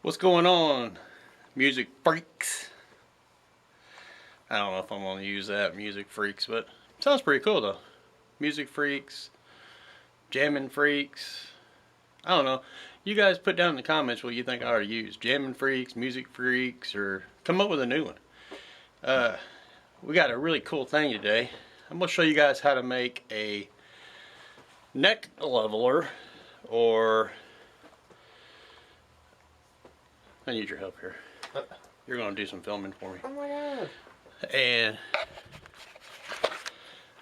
What's going on, music freaks? I don't know if I'm going to use that, music freaks, but it sounds pretty cool though. Music freaks, jamming freaks. I don't know. You guys put down in the comments what you think I ought to use. Jamming freaks, music freaks, or come up with a new one. We got a really cool thing today. I'm going to show you guys how to make a neck leveler, or I need your help here. You're going to do some filming for me. Oh my god. And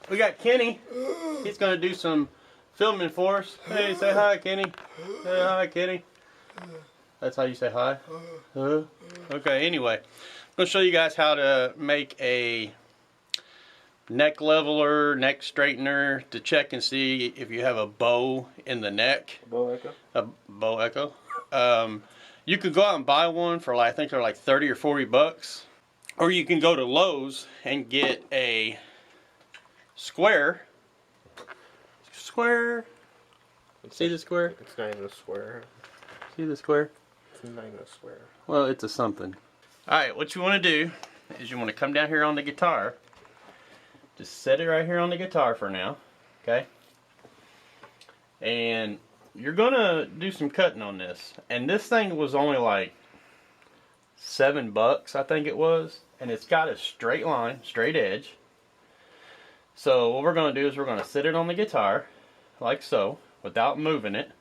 we got Kenny. He's going to do some filming for us. Hey, say hi, Kenny. Say hi, Kenny. That's how you say hi? Okay, anyway. I'm going to show you guys how to make a neck leveler, neck straightener to check and see if you have a bow in the neck. Bow echo? A bow echo. You could go out and buy one for I think they're like 30 or 40 bucks. Or you can go to Lowe's and get a square. Square. See the square? It's not even a square. See the square? It's not even a square. Well, it's a something. Alright, what you want to do is you want to come down here on the guitar. Just set it right here on the guitar for now. Okay? And you're going to do some cutting on this. And this thing was only like $7, I think it was. And it's got a straight line, straight edge. So what we're going to do is we're going to sit it on the guitar, like so, without moving it.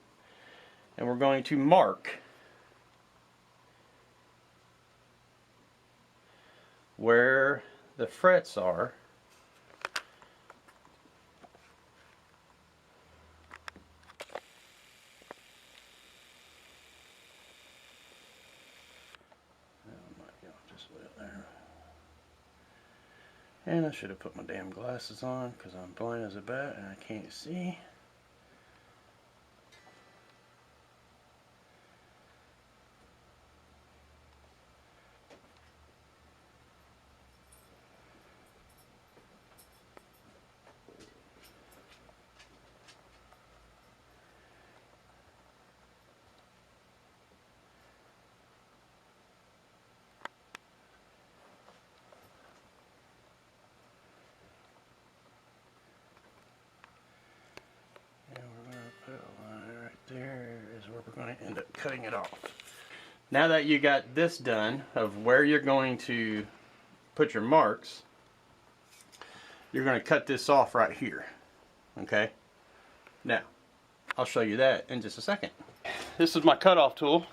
And we're going to mark where the frets are. And I should have put my damn glasses on because I'm blind as a bat and I can't see. There is where we're going to end up cutting it off. Now that you got this done of where you're going to put your marks, you're going to cut this off right here. Okay? Now, I'll show you that in just a second. This is my cutoff tool,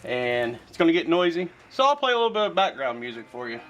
and it's going to get noisy, so I'll play a little bit of background music for you.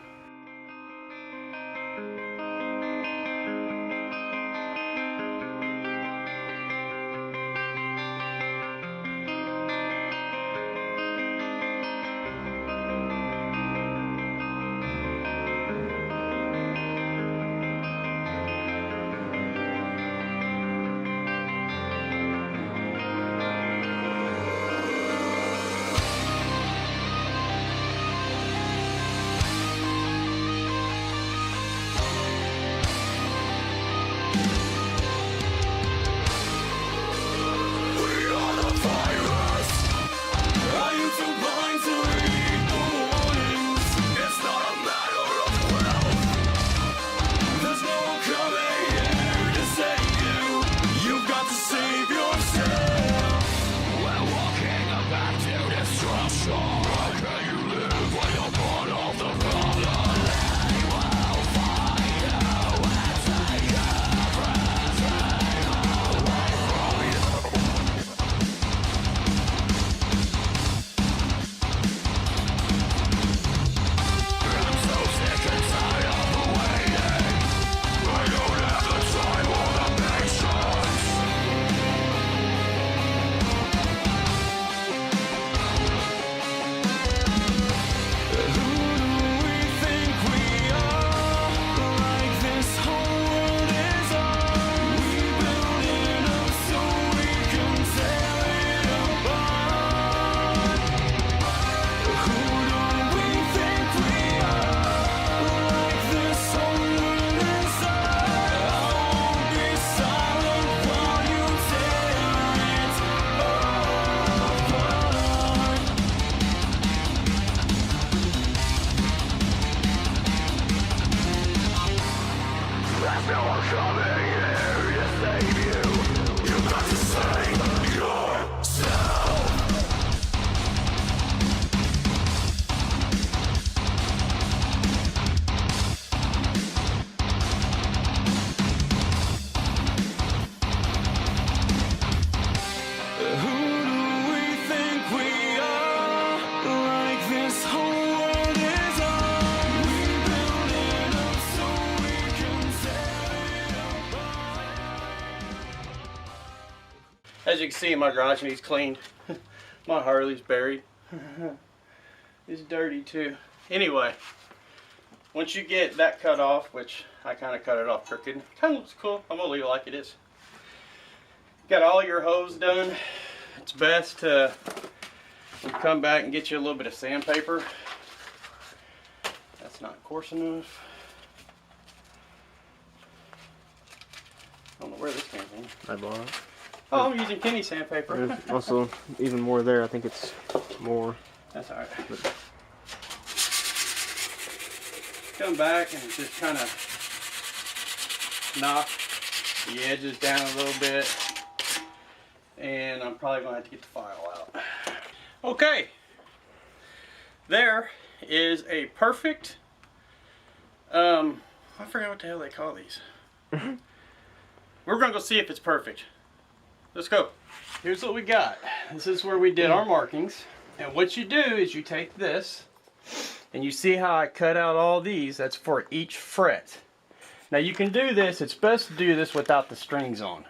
As you can see, my garage needs cleaned. My Harley's buried. It's dirty too. Anyway, once you get that cut off, which I kind of cut it off crooked, kind of looks cool. I'm gonna leave it like it is. Got all your hose done. It's best to come back and get you a little bit of sandpaper. That's not coarse enough. I don't know where this came from. I bought it. Oh, I'm using Kenny sandpaper. There's also even more there. I think it's more. That's alright. Come back and just kind of knock the edges down a little bit. And I'm probably going to have to get the file out. Okay. There is a perfect, I forgot what the hell they call these. We're going to go see if it's perfect. Let's go. Here's what we got. This is where we did our markings. And what you do is you take this, and you see how I cut out all these. That's for each fret. Now you can do this. It's best to do this without the strings on.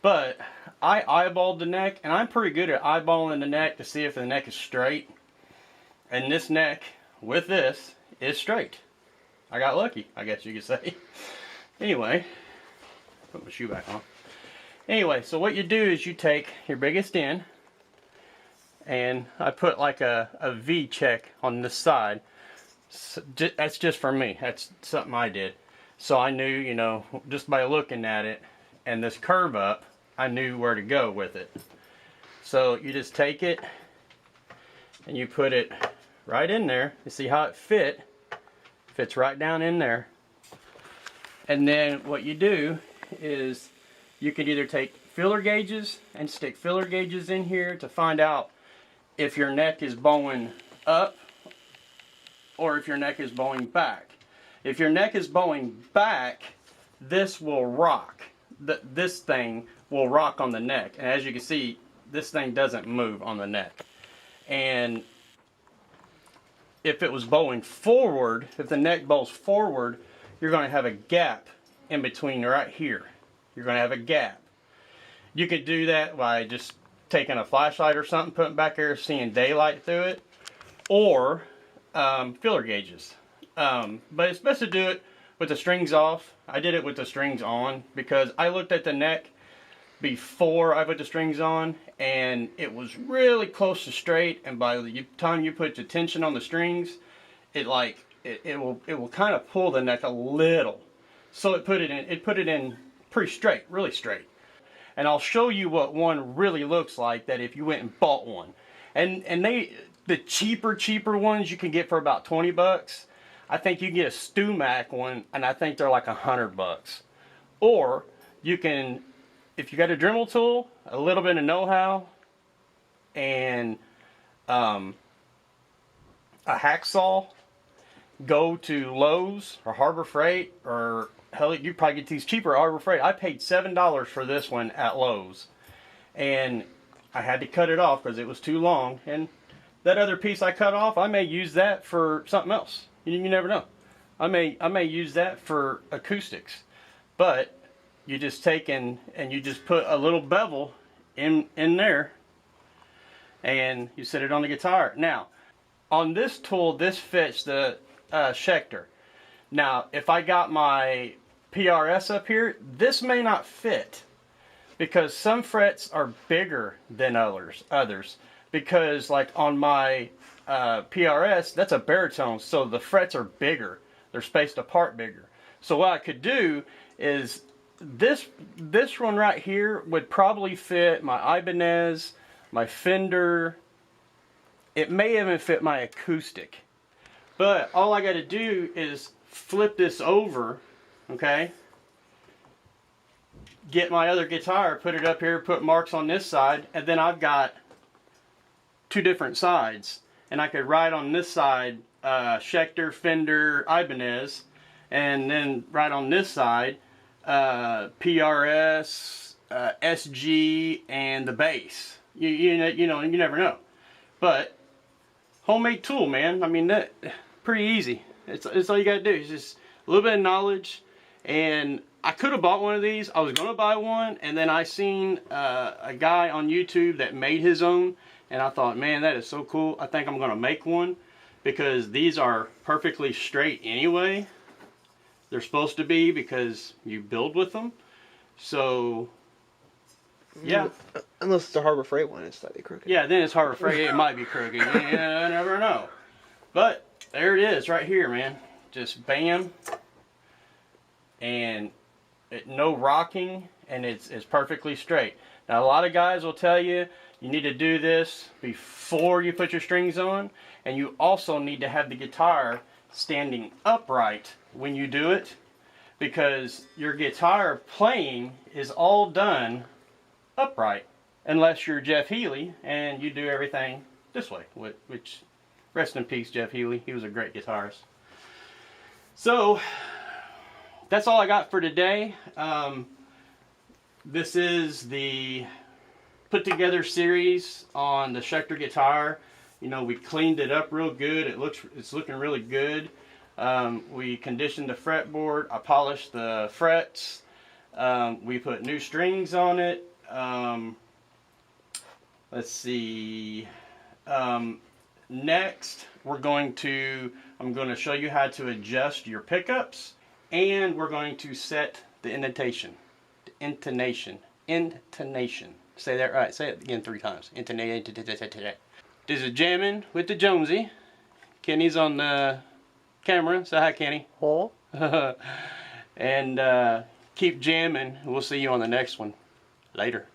But I eyeballed the neck, and I'm pretty good at eyeballing the neck to see if the neck is straight. And this neck, with this, is straight. I got lucky, I guess you could say. Anyway, put my shoe back on. Anyway, so what you do is you take your biggest end, and I put like a V check on this side. So that's just for me. That's something I did. So I knew, you know, just by looking at it and this curve up, I knew where to go with it. So you just take it and you put it right in there. You see how it fits right down in there. And then what you do is you can either take filler gauges and stick filler gauges in here to find out if your neck is bowing up or if your neck is bowing back. If your neck is bowing back, this will rock. This thing will rock on the neck. And as you can see, this thing doesn't move on the neck. And if it was bowing forward, if the neck bows forward, you're going to have a gap in between right here. You're going to have a gap. You could do that by just taking a flashlight or something, putting back there, seeing daylight through it, or filler gauges. But it's best to do it with the strings off. I did it with the strings on because I looked at the neck before I put the strings on, and it was really close to straight. And by the time you put the tension on the strings, it will kind of pull the neck a little. So it put it in pretty straight, really straight. And I'll show you what one really looks like that if you went and bought one. And the cheaper ones you can get for about 20 bucks. I think you can get a StewMac one, and I think they're like $100. Or you can, if you got a Dremel tool, a little bit of know-how, and a hacksaw, go to Lowe's or Harbor Freight, or hell, you probably get these cheaper at Harbor Freight. I paid $7 for this one at Lowe's, and I had to cut it off because it was too long. And that other piece I cut off, I may use that for something else. You never know. I may use that for acoustics. But you just take and you just put a little bevel in there, and you set it on the guitar. Now, on this tool, this fits the Schecter. Now, if I got my PRS up here, this may not fit because some frets are bigger than others. Because like on my PRS, that's a baritone, so the frets are bigger. They're spaced apart bigger. So what I could do is this one right here would probably fit my Ibanez, my Fender. It may even fit my acoustic. But all I got to do is flip this over, okay? Get my other guitar, put it up here, put marks on this side, and then I've got two different sides. And I could write on this side Schecter, Fender, Ibanez, and then right on this side PRS, SG, and the bass. You never know. But homemade tool, man. I mean, that pretty easy. It's all you gotta do. It's just a little bit of knowledge, and I could have bought one of these. I was going to buy one, and then I seen a guy on YouTube that made his own, and I thought, man, that is so cool. I think I'm going to make one, because these are perfectly straight anyway. They're supposed to be, because you build with them. So, yeah. Unless it's a Harbor Freight one, it's slightly crooked. Yeah, then it's Harbor Freight. It might be crooked. You never know. But there it is right here, man. Just bam. And no rocking, and it's perfectly straight. Now, a lot of guys will tell you you need to do this before you put your strings on, and you also need to have the guitar standing upright when you do it, because your guitar playing is all done upright, unless you're Jeff Healey and you do everything this way, which, rest in peace, Jeff Healey. He was a great guitarist. So, that's all I got for today. This is the put together series on the Schecter guitar. You know, we cleaned it up real good. It's looking really good. We conditioned the fretboard. I polished the frets. We put new strings on it. Let's see. Next, I'm going to show you how to adjust your pickups, and we're going to set the intonation. Intonation. Say that right. Say it again 3 times. Intonation. This is Jamming with the Jonesy. Kenny's on the camera. Say hi, Kenny. Oh. And keep jamming. We'll see you on the next one. Later.